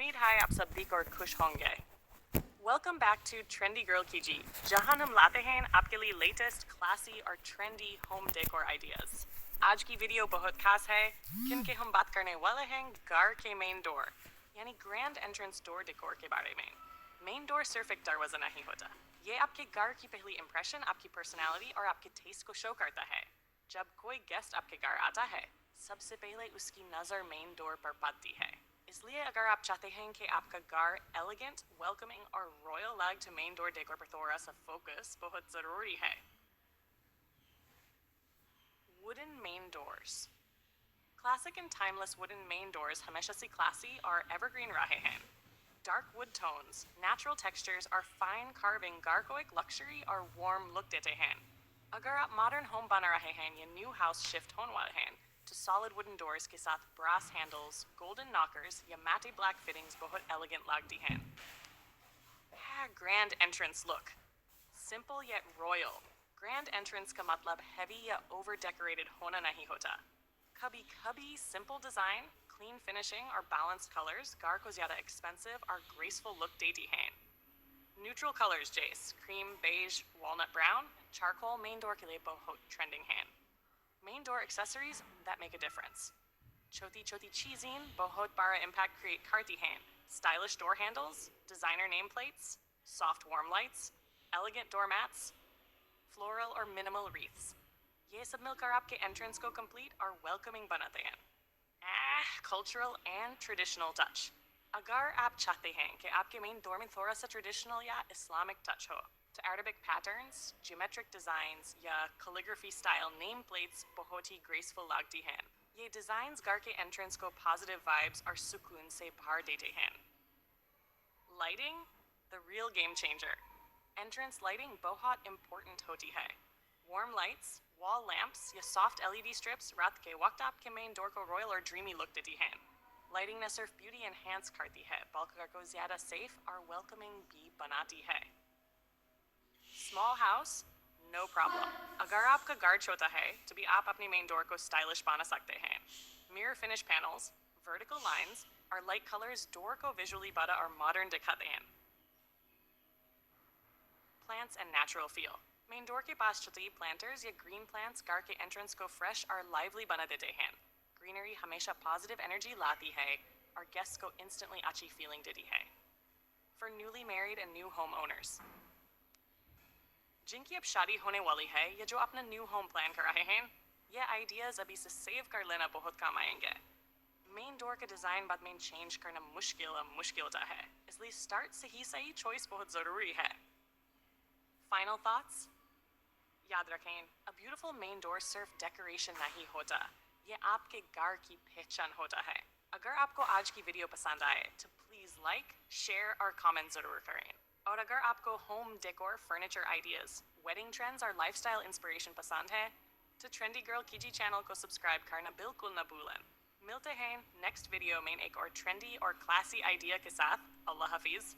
उम्मीद है आप सब ठीक और खुश होंगे। Welcome back to Trendy Girl Kiji, जहां हम लाते हैं आपके लिए latest, classy और trendy home decor ideas। आज की वीडियो बहुत खास है क्योंकि हम बात करने वाले हैं घर के main door, यानी grand entrance door decor के बारे में। Main door सिर्फ एक दरवाजा नहीं होता, ये आपके घर की पहली impression, आपकी personality और आपके taste को show करता है। जब कोई guest आपके घर आता है, सबसे पहले उसकी नज़र main door पर पड़ती है। इसलिए अगर आप चाहते हैं कि आपका घर एलिगेंट, वेलकमिंग और रॉयल लगे तो मेन डोर डेकोर पर थोड़ा सा फोकस बहुत ज़रूरी है। Wooden main doors. Classic and timeless wooden main doors हमेशा से classy और evergreen रहे हैं। Dark wood tones, natural textures और fine carving घर को एक luxury और warm look देते हैं। अगर आप modern home बना रहे हैं या new house shift होने वाले हैं, तो solid wooden doors के साथ brass handles, golden knockers या matte black fittings बहुत elegant लगती हैं। Grand entrance look. Simple yet royal. Grand entrance का मतलब heavy या over decorated होना नहीं होता। कभी कभी simple design, clean finishing और balanced colors घर को ज़्यादा expensive और graceful look देती हैं। Neutral colors जैसे cream, beige, walnut brown, charcoal main door के लिए बहुत trending हैं। Main door accessories that make a difference. Choti choti cheesing, bohot bara impact create karti hand. Stylish door handles, designer nameplates, soft warm lights, elegant doormats, floral or minimal wreaths. ये सब मिलकर आपके entrance को complete और welcoming बनाते हैं। Cultural and traditional touch. अगर आप चाहते हैं कि आपके main door में थोड़ा सा traditional या Islamic touch हो, तो Arabic patterns, geometric designs या calligraphy style nameplates बहुत ही graceful लगती हैं। ये designs घर के entrance को positive vibes और सुकून से भर देते हैं। Lighting, the real game changer. Entrance lighting बहुत important होती है। Warm lights, wall lamps या soft LED strips रात के वक्त आपके main door को royal और dreamy look देती हैं। Lighting न सिर्फ beauty enhance करती है, बल्कि घर को ज़्यादा safe और welcoming भी बनाती है। Small house, no problem. अगर आपका घर छोटा है, तो भी आप अपनी main door को stylish बना सकते हैं। Mirror finish panels, vertical lines और light colors door को visually बड़ा और modern दिखाते हैं। Plants and natural feel. Main door के पास छोटी planters या green plants घर के entrance को fresh और lively बना देते हैं। Greenery हमेशा positive energy लाती है और guests को instantly अच्छी feeling देती है। For newly married and new homeowners. जिनकी अब शादी होने वाली है या जो अपना न्यू होम प्लान कर रहे हैं, ये आइडियाज अभी से सेव कर लेना बहुत काम आएंगे। मेन डोर का डिज़ाइन बाद में चेंज करना मुश्किल होता है, इसलिए स्टार्ट से ही सही चॉइस बहुत ज़रूरी है। फाइनल थॉट्स, याद रखें, अ ब्यूटीफुल मेन डोर सिर्फ डेकोरेशन नहीं होता, ये आपके घर की पहचान होता है। अगर आपको आज की वीडियो पसंद आए तो प्लीज़ लाइक, शेयर और कमेंट ज़रूर करें। और अगर आपको home decor, furniture ideas, wedding trends और लाइफस्टाइल इंस्पिरेशन पसंद है, तो ट्रेंडी गर्ल कीजी चैनल को सब्सक्राइब करना बिल्कुल न भूलें। मिलते हैं नेक्स्ट वीडियो में एक और ट्रेंडी और क्लासी आइडिया के साथ। अल्लाह हाफिज़।